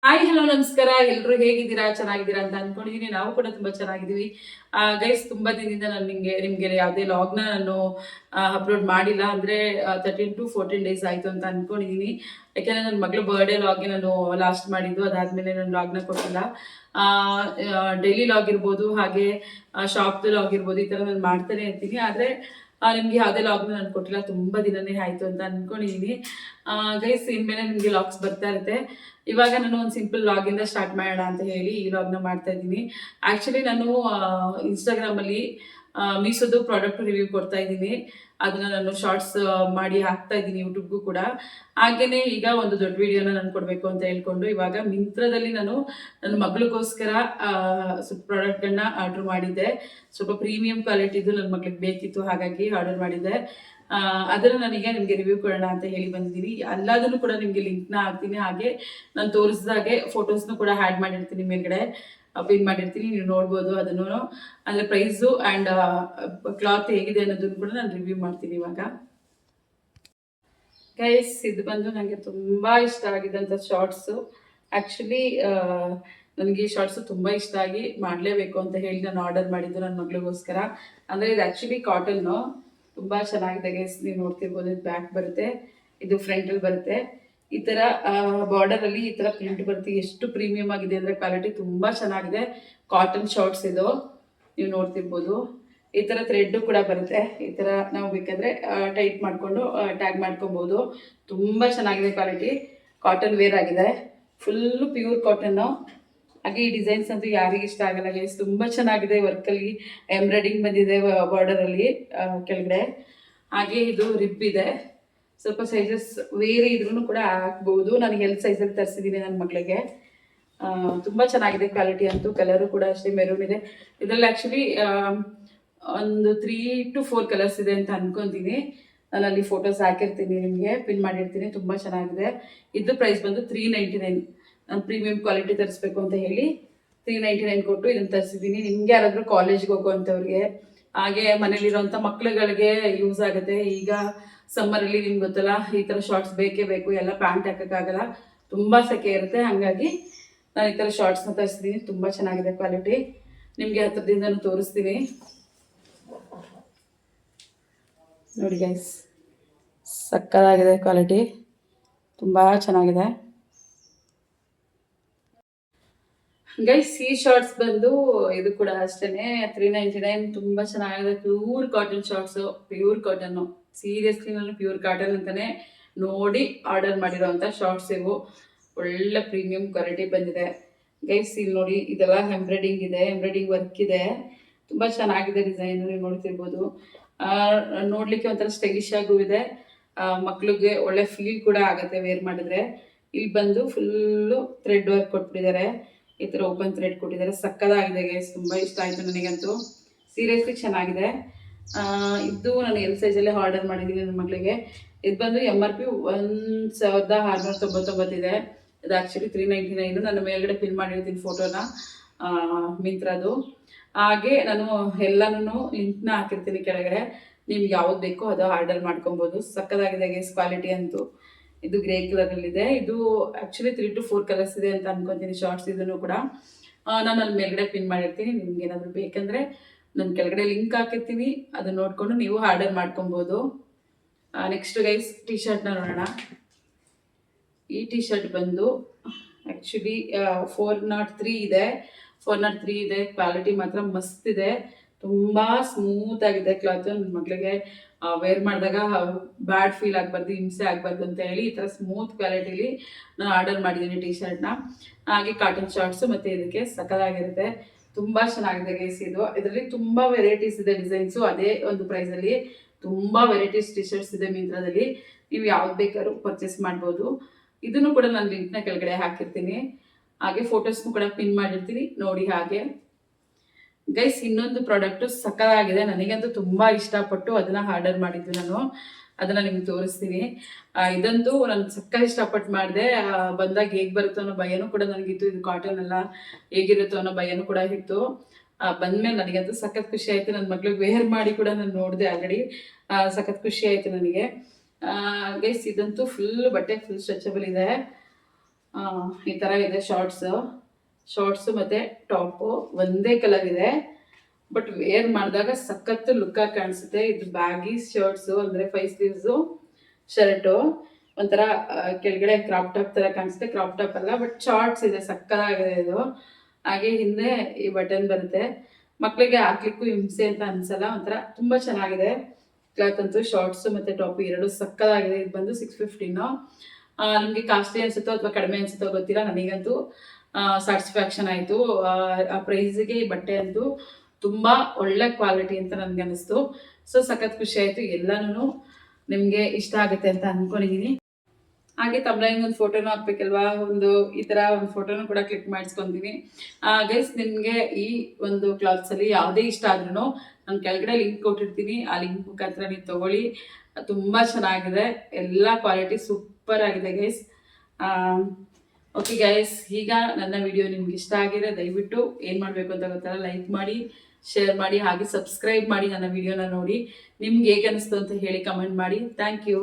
Hi hello ನಮಸ್ಕಾರ. ಎಲ್ಲರೂ ಹೇಗಿದ್ದೀರಾ? ಚೆನ್ನಾಗಿದ್ದೀರಾ ಅಂತ ಅನ್ಕೊಂಡಿದೀನಿ. ನಾವು ಕೂಡ ತುಂಬಾ ಚೆನ್ನಾಗಿದ್ದೀವಿ. ಗೈಸ್, ತುಂಬಾ ದಿನದಿಂದ ನಾನು ನಿಮ್ಗೆ ಯಾವುದೇ ಲಾಗ್ನ ನಾನು ಅಪ್ಲೋಡ್ ಮಾಡಿಲ್ಲ. ಅಂದ್ರೆ 13 to 14 days ಆಯ್ತು ಅಂತ ಅನ್ಕೊಂಡಿದೀನಿ. ಯಾಕೆಂದ್ರೆ ನನ್ನ ಮಗಳು ಬರ್ಡೇ ಲಾಗ್ಗೆ ನಾನು ಲಾಸ್ಟ್ ಮಾಡಿದ್ದು, ಅದಾದ್ಮೇಲೆ ನಾನು ಲಾಗ್ನ ಕೊಟ್ಟಿಲ್ಲ. ಡೈಲಿ ಲಾಗ್ ಇರ್ಬೋದು, ಹಾಗೆ ಶಾಪ್ದು ಲಾಗ್ ಇರ್ಬೋದು, ಈ ತರ ನಾನು ಮಾಡ್ತಾನೆ ಇರ್ತೀನಿ. ಆದ್ರೆ ನಿಮ್ಗೆ ಯಾವುದೇ ಲಾಗ್ನ ನಾನು ಕೊಟ್ಟಿಲ್ಲ, ತುಂಬಾ ದಿನನೇ ಆಯ್ತು ಅಂತ ಅನ್ಕೊಂಡಿದೀನಿ. ಗೈಸ್, ಇನ್ಮೇಲೆ ನಿಮ್ಗೆ ಲಾಗ್ಸ್ ಬರ್ತಾ ಇರುತ್ತೆ. ಇವಾಗ ನಾನು ಒಂದು ಸಿಂಪಲ್ ಲಾಗಿಂದ ಸ್ಟಾರ್ಟ್ ಮಾಡೋಣ ಅಂತ ಹೇಳಿ ಈ ಲಾಗ್ನ ಮಾಡ್ತಾ ಇದ್ದೀನಿ. ಆ್ಯಕ್ಚುಲಿ ನಾನು ಇನ್ಸ್ಟಾಗ್ರಾಮಲ್ಲಿ ಮೀಸೋದು ಪ್ರಾಡಕ್ಟ್ ರಿವ್ಯೂ ಕೊಡ್ತಾ ಇದ್ದೀನಿ. ಅದನ್ನ ನಾನು ಶಾರ್ಟ್ಸ್ ಮಾಡಿ ಹಾಕ್ತಾ ಇದ್ದೀನಿ ಯೂಟ್ಯೂಬ್ಗೂ ಕೂಡ. ಹಾಗೇನೆ ಈಗ ಒಂದು ದೊಡ್ಡ ವಿಡಿಯೋನ ನಾನು ಕೊಡಬೇಕು ಅಂತ ಹೇಳ್ಕೊಂಡು ಇವಾಗ ಮಿಂತ್ರದಲ್ಲಿ ನಾನು ನನ್ನ ಮಗಳಿಗೋಸ್ಕರ ಸ್ವಲ್ಪ ಪ್ರಾಡಕ್ಟ್ಗಳನ್ನ ಆರ್ಡರ್ ಮಾಡಿದ್ದೆ. ಸ್ವಲ್ಪ ಪ್ರೀಮಿಯಂ ಕ್ವಾಲಿಟಿದು ನನ್ನ ಮಗಳಿಗೆ ಬೇಕಿತ್ತು, ಹಾಗಾಗಿ ಆರ್ಡರ್ ಮಾಡಿದ್ದೆ. ಅದನ್ನು ನನಗೆ ನಿಮಗೆ ರಿವ್ಯೂ ಕೊಡೋಣ ಅಂತ ಹೇಳಿ ಬಂದಿದ್ದೀನಿ. ಎಲ್ಲದನ್ನು ಕೂಡ ನಿಮಗೆ ಲಿಂಕ್ನ ಹಾಕ್ತೀನಿ. ಹಾಗೆ ನಾನು ತೋರಿಸಿದಾಗೆ ಫೋಟೋಸ್ನು ಕೂಡ ಆ್ಯಡ್ ಮಾಡಿರ್ತೀನಿ, ಮೇಲ್ಗಡೆ ಪಿನ್ ಮಾಡಿರ್ತೀನಿ, ನೀವು ನೋಡ್ಬೋದು ಅದನ್ನು. ಅಂದರೆ ಪ್ರೈಸು ಆ್ಯಂಡ್ ಕ್ಲಾತ್ ಹೇಗಿದೆ ಅನ್ನೋದನ್ನು ಕೂಡ ನಾನು ರಿವ್ಯೂ ಮಾಡ್ತೀನಿ ಇವಾಗ. ಗೈಸ್, ಇದು ಬಂದು ನನಗೆ ತುಂಬ ಇಷ್ಟ ಆಗಿದ್ದಂಥ ಶಾರ್ಟ್ಸು. ಆ್ಯಕ್ಚುಲಿ ನನಗೆ ಈ ಶಾರ್ಟ್ಸು ತುಂಬ ಇಷ್ಟ ಆಗಿ ಮಾಡಲೇಬೇಕು ಅಂತ ಹೇಳಿ ನಾನು ಆರ್ಡರ್ ಮಾಡಿದ್ದು ನನ್ನ ಮಗಳಿಗೋಸ್ಕರ. ಅಂದರೆ ಇದು ಆ್ಯಕ್ಚುಲಿ ಕಾಟನ್ನು ತುಂಬ ಚೆನ್ನಾಗಿದೆ ಗೈಸ್. ನೀವು ನೋಡ್ತಿರ್ಬೋದು, ಇದು ಬ್ಯಾಕ್ ಬರುತ್ತೆ, ಇದು ಫ್ರಂಟಲ್ಲಿ ಬರುತ್ತೆ. ಈ ಥರ ಬಾರ್ಡರಲ್ಲಿ ಈ ಥರ ಪ್ರಿಂಟ್ ಬರುತ್ತೆ. ಎಷ್ಟು ಪ್ರೀಮಿಯಮ್ ಆಗಿದೆ ಅಂದರೆ ಕ್ವಾಲಿಟಿ ತುಂಬ ಚೆನ್ನಾಗಿದೆ. ಕಾಟನ್ ಶಾರ್ಟ್ಸ್ ಇದು, ನೀವು ನೋಡ್ತಿರ್ಬೋದು. ಈ ಥರ ಥ್ರೆಡ್ಡು ಕೂಡ ಬರುತ್ತೆ. ಈ ಥರ ನಾವು ಬೇಕಾದರೆ ಟೈಟ್ ಮಾಡಿಕೊಂಡು ಟ್ಯಾಗ್ ಮಾಡ್ಕೊಬೋದು. ತುಂಬ ಚೆನ್ನಾಗಿದೆ ಕ್ವಾಲಿಟಿ. ಕಾಟನ್ ವೇರ್ ಆಗಿದೆ, ಫುಲ್ಲು ಪ್ಯೂರ್ ಕಾಟನ್ನು. ಹಾಗೆ ಈ ಡಿಸೈನ್ಸ್ ಅಂತೂ ಯಾರಿಗೆ ಇಷ್ಟ ಆಗಲ್ಲ ಗೈಸ್. ತುಂಬ ಚೆನ್ನಾಗಿದೆ. ವರ್ಕಲ್ಲಿ ಎಂಬ್ರಾಯ್ಡಿಂಗ್ ಬಂದಿದೆ ಬಾರ್ಡರಲ್ಲಿ ಕೆಳಗಡೆ. ಹಾಗೆ ಇದು ರಿಬ್ ಇದೆ. ಸ್ವಲ್ಪ ಸೈಜಸ್ ಬೇರೆ ಇದ್ರೂ ಕೂಡ ಹಾಕ್ಬೋದು. ನನಗೆ ಎಲ್ ಸೈಜಲ್ಲಿ ತರಿಸಿದ್ದೀನಿ ನನ್ನ ಮಗಳಿಗೆ. ತುಂಬ ಚೆನ್ನಾಗಿದೆ ಕ್ವಾಲಿಟಿ ಅಂತೂ. ಕಲರು ಕೂಡ ಅಷ್ಟೇ ಮೆರೂನ್ ಇದೆ. ಇದರಲ್ಲಿ ಆ್ಯಕ್ಚುಲಿ ಒಂದು 3 to 4 ಕಲರ್ಸ್ ಇದೆ ಅಂತ ಅನ್ಕೊತೀನಿ. ನಾನು ಅಲ್ಲಿ ಫೋಟೋಸ್ ಹಾಕಿರ್ತೀನಿ, ನಿಮಗೆ ಪಿನ್ ಮಾಡಿರ್ತೀನಿ. ತುಂಬ ಚೆನ್ನಾಗಿದೆ. ಇದು ಪ್ರೈಸ್ ಬಂದು 399. ನಾನು ಪ್ರೀಮಿಯಂ ಕ್ವಾಲಿಟಿ ತರಿಸ್ಬೇಕು ಅಂತ ಹೇಳಿ 399 ಕೊಟ್ಟು ಇದನ್ನು ತರಿಸಿದ್ದೀನಿ. ನಿಮ್ಗೆ ಯಾರಾದರೂ ಕಾಲೇಜ್ಗೆ ಹೋಗುವಂಥವ್ರಿಗೆ, ಹಾಗೆ ಮನೇಲಿರೋಂಥ ಮಕ್ಳುಗಳಿಗೆ ಯೂಸ್ ಆಗುತ್ತೆ. ಈಗ ಸಮ್ಮರಲ್ಲಿ ನಿಮ್ಗೆ ಗೊತ್ತಲ್ಲ, ಈ ಥರ ಶಾರ್ಟ್ಸ್ ಬೇಕೇ ಬೇಕು. ಎಲ್ಲ ಪ್ಯಾಂಟ್ ಹಾಕೋಕ್ಕಾಗಲ್ಲ, ತುಂಬ ಸೆಕೆ ಇರುತ್ತೆ. ಹಾಗಾಗಿ ನಾನು ಈ ಥರ ಶಾರ್ಟ್ಸ್ನ ತರಿಸಿದ್ದೀನಿ. ತುಂಬ ಚೆನ್ನಾಗಿದೆ ಕ್ವಾಲಿಟಿ. ನಿಮಗೆ ಹತ್ರದಿಂದನೂ ತೋರಿಸ್ತೀನಿ ನೋಡಿ ಗೈಸ್. ಸಕ್ಕತ್ತಾಗಿದೆ ಕ್ವಾಲಿಟಿ, ತುಂಬ ಚೆನ್ನಾಗಿದೆ ಗೈಸ್. ಈ ಶಾರ್ಟ್ಸ್ ಬಂದು ಇದು ಕೂಡ ಅಷ್ಟೇ 399. ತುಂಬ ಚೆನ್ನಾಗಿದೆ. Pure cotton shorts, pure cotton. Seriously ನಾನು ಪ್ಯೂರ್ ಕಾಟನ್ ಅಂತಲೇ ನೋಡಿ ಆರ್ಡರ್ ಮಾಡಿರೋವಂಥ ಶಾರ್ಟ್ಸ್ ಇವು. ಒಳ್ಳೆ ಪ್ರೀಮಿಯಂ ಕ್ವಾಲಿಟಿ ಬಂದಿದೆ ಗೈಸ್. ಇಲ್ಲಿ ನೋಡಿ, ಇದೆಲ್ಲ ಎಂಬ್ರಾಯ್ಡಿಂಗ್ ಇದೆ, ಎಂಬ್ರಾಯ್ಡಿಂಗ್ ವರ್ಕ್ ಇದೆ. ತುಂಬ ಚೆನ್ನಾಗಿದೆ ಡಿಸೈನು, ನೀವು ನೋಡ್ತಿರ್ಬೋದು. ನೋಡಲಿಕ್ಕೆ ಒಂಥರ ಸ್ಟೈಲಿಶ್ ಆಗೂ ಇದೆ. ಮಕ್ಳಿಗೆ ಒಳ್ಳೆ ಫೀಲ್ ಕೂಡ ಆಗುತ್ತೆ ವೇರ್ ಮಾಡಿದ್ರೆ. ಇಲ್ಲಿ ಬಂದು ಫುಲ್ಲು ಥ್ರೆಡ್ ವರ್ಕ್ ಕೊಟ್ಬಿಟ್ಟಿದ್ದಾರೆ. ಈ ಥರ ಓಪನ್ ಥ್ರೆಡ್ ಕೊಟ್ಟಿದ್ದಾರೆ. ಸಕ್ಕದಾಗಿದೆ ಗೈಸ್, ತುಂಬ ಇಷ್ಟ ಆಯಿತು ನನಗಂತೂ. ಸೀರಿಯಸ್ಲಿ ಚೆನ್ನಾಗಿದೆ. ಇದು ನಾನು ಎಲ್ ಸೈಜಲ್ಲೇ ಆರ್ಡರ್ ಮಾಡಿದ್ದೀನಿ ನನ್ನ ಮಗಳಿಗೆ. ಇದು ಬಂದು MRP 1699 ಇದೆ. ಇದು ಆ್ಯಕ್ಚುಲಿ 399. ನಾನು ಮೇಲ್ಗಡೆ ಪಿನ್ ಮಾಡಿರ್ತೀನಿ ಫೋಟೋನ ಮಿಂತ್ರದು. ಹಾಗೆ ನಾನು ಎಲ್ಲನೂ ಲಿಂಕ್ನ ಹಾಕಿರ್ತೀನಿ ಕೆಳಗಡೆ. ನಿಮ್ಗೆ ಯಾವ್ದು ಬೇಕೋ ಅದು ಆರ್ಡರ್ ಮಾಡ್ಕೊಬೋದು. ಸಕ್ಕದಾಗಿದೆ ಗೈಸ್ ಕ್ವಾಲಿಟಿ ಅಂತೂ. ಇದು ಗ್ರೇ ಕಲರಲ್ಲಿದೆ. ಇದು ಆ್ಯಕ್ಚುಲಿ 3 to 4 ಕಲರ್ಸ್ ಇದೆ ಅಂತ ಅನ್ಕೊತೀನಿ ಶಾರ್ಟ್ಸ್. ಇದನ್ನು ಕೂಡ ನಾನು ಅಲ್ಲಿ ಮೇಲ್ಗಡೆ ಪಿನ್ ಮಾಡಿರ್ತೀನಿ. ನಿಮ್ಗೆ ಏನಾದರೂ ಬೇಕಂದರೆ ನಾನು ಕೆಳಗಡೆ ಲಿಂಕ್ ಹಾಕಿರ್ತೀನಿ, ಅದನ್ನ ನೋಡಿಕೊಂಡು ನೀವು ಆರ್ಡರ್ ಮಾಡ್ಕೊಬೋದು. ನೆಕ್ಸ್ಟ್ ಗೈಸ್, ಟಿ ಶರ್ಟ್ನ ನೋಡೋಣ. ಈ ಟಿ ಶರ್ಟ್ ಬಂದು ಆ್ಯಕ್ಚುಲಿ 403 ಇದೆ. 403 ಇದೆ. ಕ್ವಾಲಿಟಿ ಮಾತ್ರ ಮಸ್ತ್ ಇದೆ. ತುಂಬ ಸ್ಮೂತ್ ಆಗಿದೆ ಕ್ಲಾತು. ನನ್ನ ಮಗಳಿಗೆ ವೇರ್ ಮಾಡಿದಾಗ ಬ್ಯಾಡ್ ಫೀಲ್ ಆಗಬಾರ್ದು, ಹಿಂಸೆ ಆಗಬಾರ್ದು ಅಂತ ಹೇಳಿ ಈ ಥರ ಸ್ಮೂತ್ ಕ್ವಾಲಿಟಿಲಿ ನಾನು ಆರ್ಡರ್ ಮಾಡಿದ್ದೀನಿ ಟಿ ಶರ್ಟ್ನ. ಹಾಗೆ ಕಾಟನ್ ಶಾರ್ಟ್ಸು ಮತ್ತು ಇದಕ್ಕೆ ಸಕ್ಕದಾಗಿರುತ್ತೆ. ತುಂಬ ಚೆನ್ನಾಗಿದೆ ಗೈಸ್ ಇದು. ಇದರಲ್ಲಿ ತುಂಬ ವೆರೈಟೀಸ್ ಇದೆ ಡಿಸೈನ್ಸು. ಅದೇ ಒಂದು ಪ್ರೈಸಲ್ಲಿ ತುಂಬ ವೆರೈಟೀಸ್ ಟಿ ಶರ್ಟ್ಸ್ ಇದೆ ಮಿಂತ್ರದಲ್ಲಿ. ನೀವು ಯಾವ್ದು ಬೇಕಾದ್ರೂ ಪರ್ಚೇಸ್ ಮಾಡ್ಬೋದು. ಇದನ್ನು ಕೂಡ ನಾನು ಲಿಂಕ್ನ ಕೆಳಗಡೆ ಹಾಕಿರ್ತೀನಿ. ಹಾಗೆ ಫೋಟೋಸ್ನು ಕೂಡ ಪಿನ್ ಮಾಡಿರ್ತೀನಿ, ನೋಡಿ. ಹಾಗೆ ಗೈಸ್, ಇನ್ನೊಂದು ಪ್ರಾಡಕ್ಟು ಸಕ್ಕತ್ತಾಗಿದೆ. ನನಗಂತೂ ತುಂಬ ಇಷ್ಟಪಟ್ಟು ಅದನ್ನು ಆರ್ಡರ್ ಮಾಡಿದ್ದು ನಾನು. ಅದನ್ನು ನಿಮ್ಗೆ ತೋರಿಸ್ತೀನಿ. ಇದಂತೂ ನಾನು ಸಕ್ಕ ಇಷ್ಟಪಟ್ಟು ಮಾಡಿದೆ. ಬಂದಾಗ ಹೇಗೆ ಬರುತ್ತೋ ಅನ್ನೋ ಭಯನೂ ಕೂಡ ನನಗಿತ್ತು. ಇದು ಕಾಟನ್ ಎಲ್ಲ ಹೇಗಿರುತ್ತೋ ಅನ್ನೋ ಭಯನೂ ಕೂಡ ಇತ್ತು. ಬಂದಮೇಲೆ ನನಗಂತೂ ಸಖತ್ ಖುಷಿ ಆಯಿತು. ನನ್ನ ಮಗಳಿಗೆ ವೇರ್ ಮಾಡಿ ಕೂಡ ನಾನು ನೋಡಿದೆ ಆಲ್ರೆಡಿ. ಸಖತ್ ಖುಷಿ ಆಯಿತು ನನಗೆ. ಗೈಸ್, ಇದಂತೂ ಫುಲ್ ಬಟ್ಟೆ ಫುಲ್ ಸ್ಟ್ರೆಚಬಲ್ ಇದೆ. ಈ ಥರ ಇದೆ ಶಾರ್ಟ್ಸು ಮತ್ತು ಟಾಪು ಒಂದೇ ಕಲರ್ ಇದೆ. ಬಟ್ ವೇರ್ ಮಾಡಿದಾಗ ಸಖತ್ತು ಲುಕ್ಕಾಗಿ ಕಾಣಿಸುತ್ತೆ. ಇದು ಬ್ಯಾಗಿ ಶರ್ಟ್ಸು ಅಂದರೆ 5 ಸ್ಲೀವ್ಸು ಶರ್ಟು ಒಂಥರ ಕೆಳಗಡೆ ಕ್ರಾಪ್ ಟಾಪ್ ಥರ ಕಾಣಿಸುತ್ತೆ. ಕ್ರಾಪ್ ಟಾಪ್ ಅಲ್ಲ, ಬಟ್ ಶಾರ್ಟ್ಸ್ ಇದೆ, ಸಕ್ಕತ್ತಾಗಿದೆ ಇದು. ಹಾಗೆ ಹಿಂದೆ ಈ ಬಟನ್ ಬರುತ್ತೆ. ಮಕ್ಕಳಿಗೆ ಹಾಕ್ಲಿಕ್ಕೂ ಹಿಂಸೆ ಅಂತ ಅನ್ಸಲ್ಲ, ಒಂಥರ ತುಂಬ ಚೆನ್ನಾಗಿದೆ ಕ್ಲಾತ್ ಅಂತೂ. ಶಾರ್ಟ್ಸು ಮತ್ತು ಟಾಪು ಎರಡು ಸಕ್ಕತ್ತಾಗಿದೆ. ಇದು ಬಂದು 650. ನಿಮಗೆ ಕಾಸ್ಟ್ಲಿ ಅನಿಸುತ್ತೋ ಅಥವಾ ಕಡಿಮೆ ಅನಿಸುತ್ತೋ ಗೊತ್ತಿಲ್ಲ, ನನಗಂತೂ ಸ್ಯಾಟಿಸ್ಫ್ಯಾಕ್ಷನ್ ಆಯಿತು. ಆ ಪ್ರೈಸಿಗೆ ಈ ಬಟ್ಟೆ ಅಂತೂ ತುಂಬ ಒಳ್ಳೆ ಕ್ವಾಲಿಟಿ ಅಂತ ನನಗೆ ಅನ್ನಿಸ್ತು. ಸೊ ಸಖತ್ ಖುಷಿ ಆಯಿತು. ಎಲ್ಲನೂ ನಿಮಗೆ ಇಷ್ಟ ಆಗುತ್ತೆ ಅಂತ ಅಂದ್ಕೊಂಡಿದ್ದೀನಿ. ಹಾಗೆ ತಮ್ಲೈನ್ ಒಂದು ಫೋಟೋನು ಹಾಕ್ಬೇಕಲ್ವಾ, ಈ ಥರ ಒಂದು ಫೋಟೋನು ಕೂಡ ಕ್ಲಿಕ್ ಮಾಡಿಸ್ಕೊತೀನಿ. ಗೈಸ್, ನಿಮಗೆ ಈ ಒಂದು ಕ್ಲಾತ್ಸಲ್ಲಿ ಯಾವುದೇ ಇಷ್ಟ ಆದ್ರೂ ನಾನು ಕೆಳಗಡೆ ಲಿಂಕ್ ಕೊಟ್ಟಿರ್ತೀನಿ. ಆ ಲಿಂಕ್ ಮುಖಾಂತರ ನೀವು ತೊಗೊಳ್ಳಿ. ತುಂಬ ಚೆನ್ನಾಗಿದೆ, ಎಲ್ಲ ಕ್ವಾಲಿಟಿ ಸೂಪರ್ ಆಗಿದೆ ಗೈಸ್. ಓಕೆ ಗೈಸ್, ಈಗ ನನ್ನ ವಿಡಿಯೋ ನಿಮ್ಗೆ ಇಷ್ಟ ಆಗಿದೆ ದಯವಿಟ್ಟು ಏನು ಮಾಡಬೇಕು ಅಂತ ಗೊತ್ತಲ್ಲ, ಲೈಕ್ ಮಾಡಿ, ಶೇರ್ ಮಾಡಿ, ಹಾಗೆ ಸಬ್ಸ್ಕ್ರೈಬ್ ಮಾಡಿ. ನನ್ನ ವಿಡಿಯೋನ ನೋಡಿ ನಿಮ್ಗೆ ಹೇಗೆ ಅನಿಸ್ತು ಅಂತ ಹೇಳಿ ಕಮೆಂಟ್ ಮಾಡಿ. Thank you.